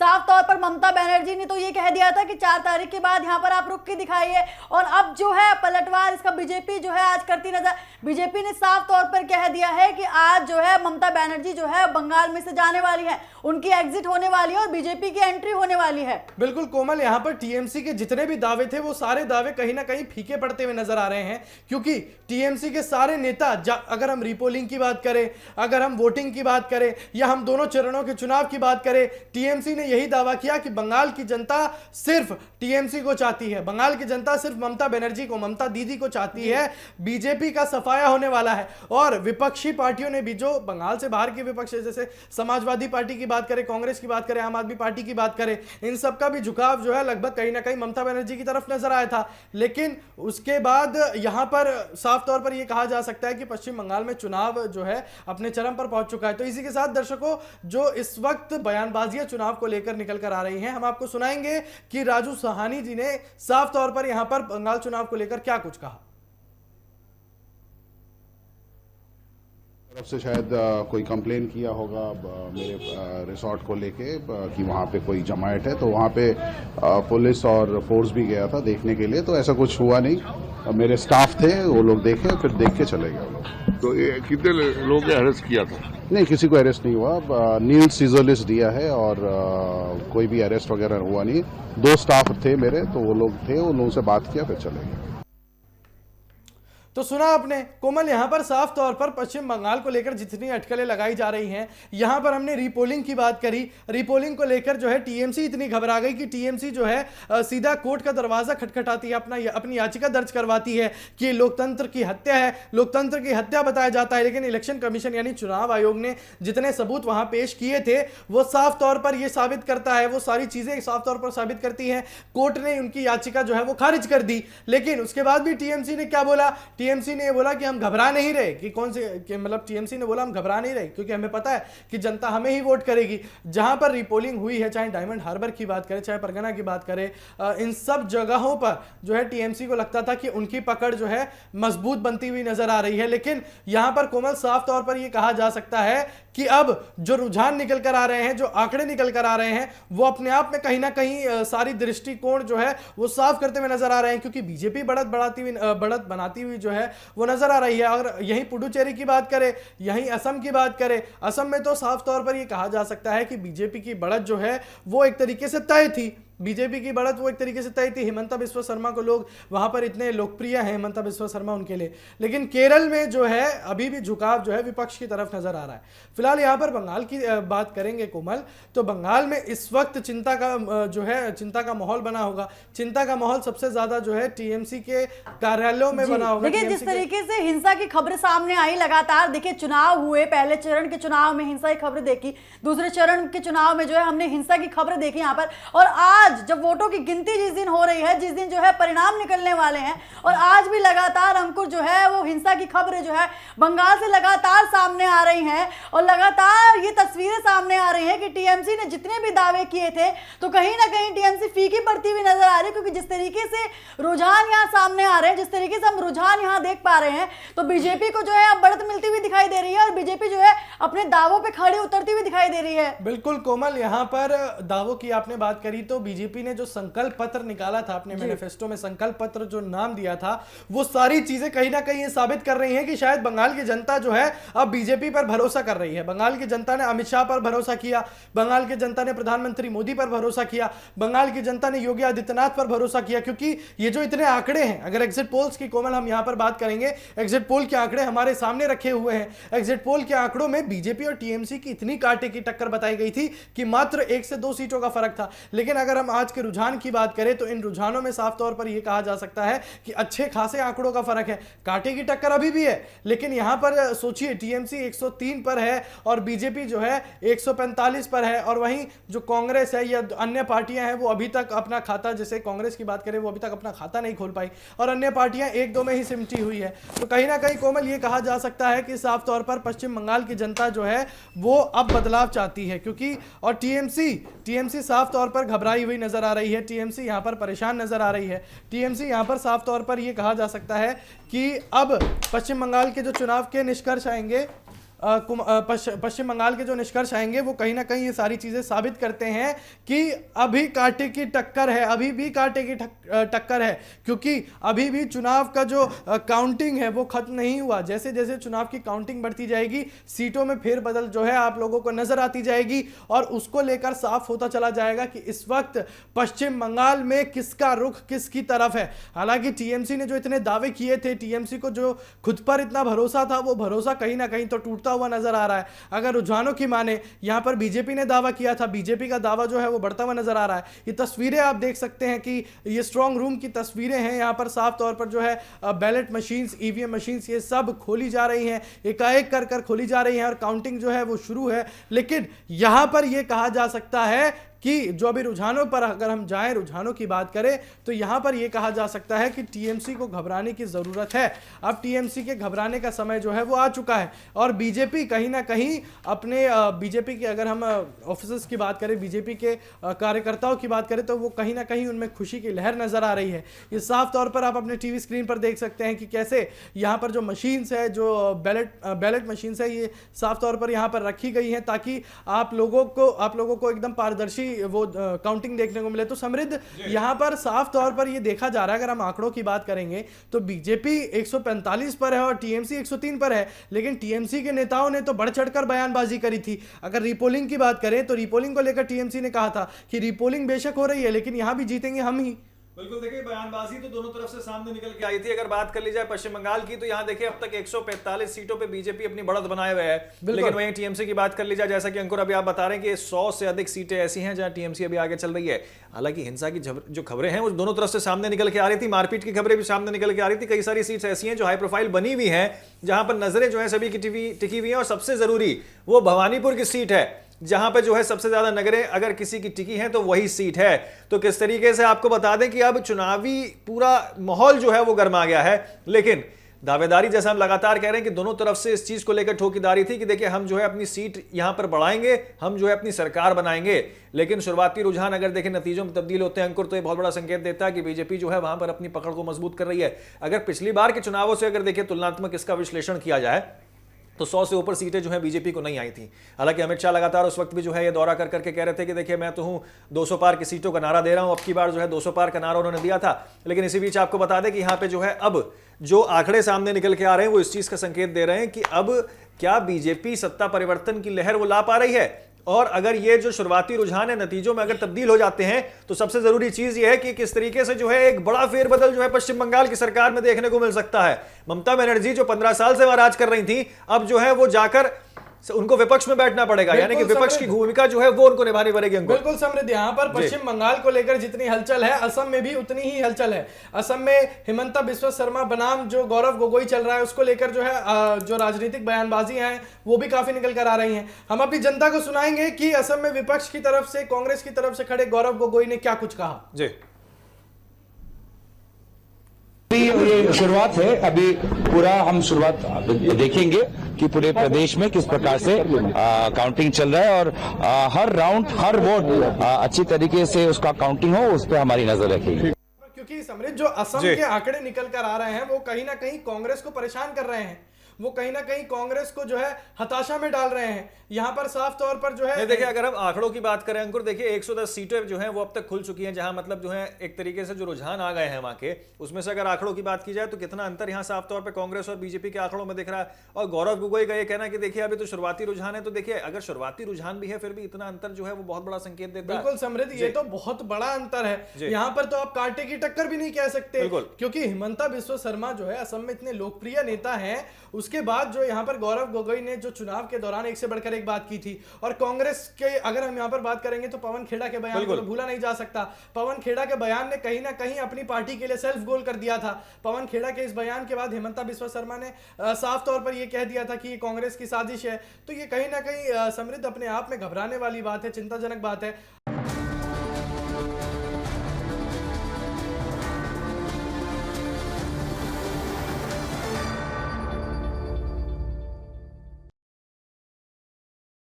साफ तौर पर ममता बनर्जी ने तो ये कह दिया था कि 4 तारीख के बाद यहाँ पर आप रुक के दिखाइए, और अब जो है पलटवार इसका बीजेपी जो है आज करती नजर। बीजेपी ने साफ तौर पर कह दिया है कि आज जो है ममता बनर्जी जो है बंगाल में से जाने वाली है, उनकी एग्जिट होने वाली है और बीजेपी की एंट्री होने वाली है। बिल्कुल कोमल, यहाँ पर टीएमसी के जितने भी दावे थे वो सारे दावे कहीं ना कहीं फीके पड़ते हुए नजर आ रहे हैं, क्योंकि टीएमसी के सारे नेता, अगर हम रीपोलिंग की बात करें, अगर हम वोटिंग की बात करें, या हम दोनों चरणों के चुनाव की बात करें, टीएमसी ने यही दावा किया कि बंगाल की जनता सिर्फ टीएमसी को चाहती है, बंगाल की जनता सिर्फ ममता बनर्जी को, ममता दीदी को चाहती है। बीजेपी का सफाया होने वाला है। और विपक्षी पार्टियों ने भी, जो बंगाल से बाहर के विपक्ष जैसे समाजवादी पार्टी की बात करें, कांग्रेस की बात करें, आम आदमी पार्टी की बात करें, इन सब का भी झुकाव जो है लगभग कहीं ना कहीं ममता बनर्जी की तरफ नजर आया था। लेकिन उसके बाद यहां पर साफ तौर पर यह कहा जा सकता है कि पश्चिम बंगाल में चुनाव जो है अपने चरम पर पहुंच चुका है। तो इसी के साथ दर्शकों, जो इस वक्त बयानबाजियां चुनाव को लेकर निकल कर आ रही हैं, हम आपको सुनाएंगे कि राजू सहानी जी ने साफ तौर पर यहां पर बंगाल चुनाव को लेकर क्या कुछ कहा। तरफ से शायद कोई कंप्लेन किया होगा मेरे रिसोर्ट को लेके कि वहाँ पे कोई जमायत है, तो वहाँ पे पुलिस और फोर्स भी गया था देखने के लिए, तो ऐसा कुछ हुआ नहीं। मेरे स्टाफ थे, वो लोग देखे, फिर देख के चले गए वो लोग। तो ये कितने लोगों को अरेस्ट किया था? नहीं, किसी को अरेस्ट नहीं हुआ। नील सीजर लिस्ट दिया है और कोई भी अरेस्ट वगैरह हुआ नहीं। 2 स्टाफ थे मेरे, तो वो लोग थे, उन लोगों से बात किया, फिर चले गए। तो सुना आपने कोमल, यहां पर साफ तौर पर पश्चिम बंगाल को लेकर जितनी अटकलें लगाई जा रही हैं, यहां पर हमने रीपोलिंग की बात करी। रीपोलिंग को लेकर जो है टीएमसी इतनी घबरा गई कि टीएमसी जो है सीधा कोर्ट का दरवाजा खटखटाती है, अपनी याचिका दर्ज करवाती है कि लोकतंत्र की हत्या है, लोकतंत्र की हत्या बताया जाता है। लेकिन इलेक्शन कमीशन यानी चुनाव आयोग ने जितने सबूत वहां पेश किए थे, वो साफ तौर पर यह साबित करता है, वो सारी चीजें साफ तौर पर साबित करती हैं। कोर्ट ने उनकी याचिका जो है वो खारिज कर दी। लेकिन उसके बाद भी टीएमसी ने क्या बोला? टीएमसी ने ये बोला कि हम घबरा नहीं रहे, कि कौन से मतलब टीएमसी ने बोला हम घबरा नहीं रहे, क्योंकि हमें पता है कि जनता हमें ही वोट करेगी। जहां पर रीपोलिंग हुई है, चाहे डायमंड हार्बर की बात करें, चाहे परगना की बात करें, इन सब जगहों पर जो है टीएमसी को लगता था कि उनकी पकड़ जो है मजबूत बनती हुई नजर आ रही है। लेकिन यहां पर कोमल, साफ तौर पर यह कहा जा सकता है कि अब जो रुझान निकल कर आ रहे हैं, जो आंकड़े निकल कर आ रहे हैं, वो अपने आप में कहीं ना कहीं सारी दृष्टिकोण जो है वो साफ करते हुए नजर आ रहे हैं, क्योंकि बीजेपी बढ़त बनाती हुई जो है वो नजर आ रही है। अगर यहीं पुडुचेरी की बात करें, यहीं असम की बात करें, असम में तो साफ तौर पर यह कहा जा सकता है कि बीजेपी की बढ़त जो है वो एक तरीके से तय थी। बीजेपी की बढ़त वो एक तरीके से तय थी। हिमंता बिस्वा शर्मा को लोग वहां पर इतने लोकप्रिय हैं, हिमंता बिस्वा शर्मा उनके लिए। लेकिन केरल में जो है अभी भी झुकाव जो है विपक्ष की तरफ नजर आ रहा है। फिलहाल यहां पर बंगाल की बात करेंगे कोमल, तो बंगाल में इस वक्त चिंता का माहौल बना होगा। चिंता का माहौल सबसे ज्यादा जो है टीएमसी के कार्यालयों में बना होगा। देखिए, जिस तरीके से हिंसा की खबरें सामने आई लगातार, देखिए चुनाव हुए, पहले चरण के चुनाव में हिंसा की खबरें देखी, दूसरे चरण के चुनाव में जो है हमने हिंसा की खबरें देखी यहाँ पर, और आज जब वोटों की गिनती जिस दिन हो रही है, जिस दिन जो है परिणाम निकलने वाले हैं, और आज भी लगातार हमको जो है वो हिंसा की खबरें जो है बंगाल से लगातार सामने आ रही हैं, और लगातार ये तस्वीरें सामने आ रही हैं कि टीएमसी ने जितने भी दावे किए थे, तो कहीं ना कहीं टीएमसी फीकी पड़ती हुई नजर आ रही है। क्योंकि जिस तरीके से रुझान यहाँ सामने आ रहे हैं, जिस तरीके से हम रुझान यहाँ देख पा रहे हैं, तो बीजेपी को जो है अब बढ़त मिलती हुई दिखाई दे रही है, और बीजेपी जो है अपने दावों पर खड़ी उतरती हुई दिखाई दे रही है। बिल्कुल कोमल, यहाँ पर दावों की आपने बात करी, तो बीजेपी ने जो संकल्प पत्र निकाला था अपने मैनिफेस्टो में, संकल्प पत्र जो नाम दिया था, वो सारी चीजें कहीं ना कहीं ये साबित कर रही हैं कि शायद बंगाल की जनता जो है अब बीजेपी पर भरोसा कर रही है। बंगाल की जनता ने अमित शाह पर भरोसा किया, बंगाल की जनता ने प्रधानमंत्री मोदी पर भरोसा किया, बंगाल की जनता ने योगी आदित्यनाथ पर भरोसा किया। क्योंकि ये जो इतने आंकड़े हैं, अगर एग्जिट पोल्स की कोमल हम यहां पर बात करेंगे, एग्जिट पोल के आंकड़े हमारे सामने रखे हुए हैं। एग्जिट पोल के आंकड़ों में बीजेपी और टीएमसी की इतनी कांटे की टक्कर बताई गई थी कि मात्र 1 से 2 सीटों का फर्क था। लेकिन अगर हम आज के रुझान की बात करें, तो इन रुझानों में साफ तौर पर यह कहा जा सकता है कि अच्छे खासे आंकड़ों का फर्क है। कांटे की टक्कर अभी भी है, लेकिन यहां पर सोचिए टीएमसी 103 पर है और बीजेपी जो है 145 पर है, और वहीं जो कांग्रेस है या अन्य पार्टियां हैं वो अभी तक अपना खाता, जैसे कांग्रेस की बात करें, वो अभी तक अपना खाता नहीं खोल पाई, और अन्य पार्टियां 1-2 में ही सिमटी हुई है। तो कहीं ना कहीं कोमल ये कहा जा सकता है कि साफ तौर पर पश्चिम बंगाल की जनता जो है वो अब बदलाव चाहती है, क्योंकि और टीएमसी साफ तौर पर घबराई हुई नजर आ रही है, टीएमसी यहां पर परेशान नजर आ रही है। टीएमसी यहां पर साफ तौर पर यह कहा जा सकता है कि अब पश्चिम बंगाल के जो चुनाव के निष्कर्ष आएंगे, पश्चिम बंगाल के जो निष्कर्ष आएंगे वो कहीं ना कहीं ये सारी चीजें साबित करते हैं कि अभी कांटे की टक्कर है, अभी भी कांटे की टक्कर है, क्योंकि अभी भी चुनाव का जो काउंटिंग है वो खत्म नहीं हुआ। जैसे जैसे चुनाव की काउंटिंग बढ़ती जाएगी, सीटों में फेरबदल जो है आप लोगों को नजर आती जाएगी और उसको लेकर साफ होता चला जाएगा कि इस वक्त पश्चिम बंगाल में किसका रुख किसकी तरफ है। हालांकि टीएमसी ने जो इतने दावे किए थे, टीएमसी को जो खुद पर इतना भरोसा था, वो भरोसा कहीं ना कहीं तो टूटता हुआ नजर आ रहा है। अगर रुझानों की माने, यहां पर बीजेपी ने दावा किया था, बीजेपी का दावा जो है वो बढ़ता हुआ नजर आ रहा है। ये तस्वीरें आप देख सकते हैं कि ये स्ट्रांग रूम की तस्वीरें हैं। यहां पर साफ तौर पर जो है बैलेट मशीन्स, ईवीएम मशीन्स, ये सब खोली जा रही हैं, एकाएक कर खोली जा रही हैं और काउंटिंग जो है वो शुरू है। लेकिन यहां पर यह कहा जा सकता है कि जो अभी रुझानों पर अगर हम जाएं, रुझानों की बात करें, तो यहां पर यह कहा जा सकता है कि टीएमसी को घबराने की जरूरत है। अब टीएमसी के घबराने का समय जो है वो आ चुका है और बीजेपी कहीं ना कहीं अपने बीजेपी के, अगर हम ऑफिसर्स की बात करें, बीजेपी के कार्यकर्ताओं की बात करें, तो वो कहीं ना कहीं उनमें खुशी की लहर नजर आ रही है। ये साफ तौर पर आप अपने टीवी स्क्रीन पर देख सकते हैं कि कैसे यहाँ पर जो मशीन्स है, जो बैलेट मशीन्स है, ये साफ तौर पर यहाँ पर रखी गई है ताकि आप लोगों को एकदम पारदर्शी वो काउंटिंग देखने को मिले। तो समृद्ध, यहां पर साफ तौर पर ये देखा जा रहा है, अगर हम आंकड़ों की बात करेंगे तो बीजेपी 145 पर है और टीएमसी 103 पर है। लेकिन टीएमसी के नेताओं ने तो बढ़ चढ़कर बयानबाजी करी थी। अगर रीपोलिंग की बात करें तो रीपोलिंग को लेकर टीएमसी ने कहा था कि रीपोलिंग बेशक हो रही है लेकिन यहां भी जीतेंगे हम ही। बिल्कुल, देखिए बयानबाजी तो दोनों तरफ से सामने निकल के आई थी। अगर बात कर ली जाए पश्चिम बंगाल की, तो यहाँ देखिए अब तक 145 सीटों पे बीजेपी अपनी बढ़त बनाए हुए है। लेकिन वहीं टीएमसी की बात कर ली जाए, जैसा कि अंकुर अभी आप बता रहे हैं कि 100 से अधिक सीटें ऐसी हैं जहां टीएमसी अभी आगे चल रही है। हालांकि हिंसा की जो खबरें हैं वो दोनों तरफ से सामने निकल के आ रही थी, मारपीट की खबरें भी सामने निकल के आ रही थी। कई सारी सीट्स ऐसी हैं जो हाई प्रोफाइल बनी हुई हैं, जहां पर नजरें जो है सभी की टिकी हुई है। और सबसे जरूरी वो भवानीपुर की सीट है, जहां पे जो है सबसे ज्यादा नगरें अगर किसी की टिकी हैं तो वही सीट है। तो किस तरीके से आपको बता दें कि अब चुनावी पूरा माहौल जो है वो गर्मा गया है। लेकिन दावेदारी, जैसा हम लगातार कह रहे हैं कि दोनों तरफ से इस चीज को लेकर ठोकीदारी थी कि देखिए हम जो है अपनी सीट यहां पर बढ़ाएंगे, हम जो है अपनी सरकार बनाएंगे। लेकिन शुरुआती रुझान अगर देखें नतीजों में तब्दील होते हैं अंकुर, तो ये बहुत बड़ा संकेत देता है कि बीजेपी जो है वहां पर अपनी पकड़ को मजबूत कर रही है। अगर पिछली बार के चुनावों से अगर देखिए तुलनात्मक इसका विश्लेषण किया जाए तो 100 से ऊपर सीटें जो है बीजेपी को नहीं आई थी। हालांकि अमित शाह लगातार उस वक्त भी जो है ये दौरा कर करके कह रहे थे कि देखिए मैं तो हूं 200 पार की सीटों का नारा दे रहा हूं। अब की बार जो है 200 पार का नारा उन्होंने दिया था। लेकिन इसी बीच आपको बता दें कि यहां पे जो है अब जो आंकड़े सामने निकल के आ रहे हैं वो इस चीज का संकेत दे रहे हैं कि अब क्या बीजेपी सत्ता परिवर्तन की लहर वो ला पा रही है। और अगर ये जो शुरुआती रुझान है नतीजों में अगर तब्दील हो जाते हैं तो सबसे जरूरी चीज ये है कि किस तरीके से जो है एक बड़ा फेरबदल जो है पश्चिम बंगाल की सरकार में देखने को मिल सकता है। ममता बनर्जी जो 15 साल से वहां राज कर रही थी, अब जो है वो जाकर उनको विपक्ष में बैठना पड़ेगा, यानी कि विपक्ष की भूमिका जो है वो उनको निभानी पड़ेगी। बिल्कुल समृद्ध, यहाँ पर पश्चिम बंगाल को लेकर जितनी हलचल है असम में भी उतनी ही हलचल है। असम में हिमंता बिस्वा शर्मा बनाम जो गौरव गोगोई चल रहा है, उसको लेकर जो है जो राजनीतिक बयानबाजी हैं वो भी काफी निकल कर आ रही हैं। हम अपनी जनता को सुनाएंगे कि असम में विपक्ष की तरफ से, कांग्रेस की तरफ से खड़े गौरव गोगोई ने क्या कुछ कहा। जी, ये शुरुआत है, अभी पूरा हम शुरुआत देखेंगे कि पूरे प्रदेश में किस प्रकार से काउंटिंग चल रहा है और हर राउंड, हर वोट अच्छी तरीके से उसका काउंटिंग हो, उस पर हमारी नजर रखेगी। क्योंकि समृद्ध जो असम के आंकड़े निकल कर आ रहे हैं वो कहीं ना कहीं कांग्रेस को परेशान कर रहे हैं, वो कहीं ना कहीं कांग्रेस को जो है हताशा में डाल रहे हैं। यहां पर साफ तौर पर जो है देखिए अगर हम आंकड़ों की बात करें अंकुर, देखिए 110 सीटें जो हैं वो अब तक खुल चुकी हैं, जहां मतलब जो है एक तरीके से जो रुझान आ गए हैं वहां के, उसमें से अगर आंकड़ों की बात की जाए तो कितना अंतर यहां साफ तौर पर कांग्रेस और बीजेपी के आंकड़ों में दिख रहा है। और गौरव गोगोई का ये कहना कि देखिए अभी तो शुरुआती रुझान है, तो देखिए अगर शुरुआती रुझान भी है फिर भी इतना अंतर जो है वो बहुत बड़ा संकेत देता है। बिल्कुल समृद्ध, ये तो बहुत बड़ा अंतर है। यहाँ पर तो आप कांटे की टक्कर भी नहीं कह सकते, क्योंकि हिमंता बिस्वा शर्मा जो है असम में इतने लोकप्रिय नेता हैं, उसके बाद जो यहाँ पर गौरव गोगोई ने जो चुनाव के दौरान एक से बढ़कर एक बात की थी। और कांग्रेस के अगर हम यहाँ पर बात करेंगे तो पवन खेड़ा के बयान को तो भूला नहीं जा सकता। पवन खेड़ा के बयान ने कहीं ना कहीं अपनी पार्टी के लिए सेल्फ गोल कर दिया था। पवन खेड़ा के इस बयान के बाद हिमंता बिस्वा शर्मा ने साफ तौर पर यह कह दिया था कि ये कांग्रेस की साजिश है। तो ये कहीं ना कहीं समृद्ध अपने आप में घबराने वाली बात है, चिंताजनक बात है।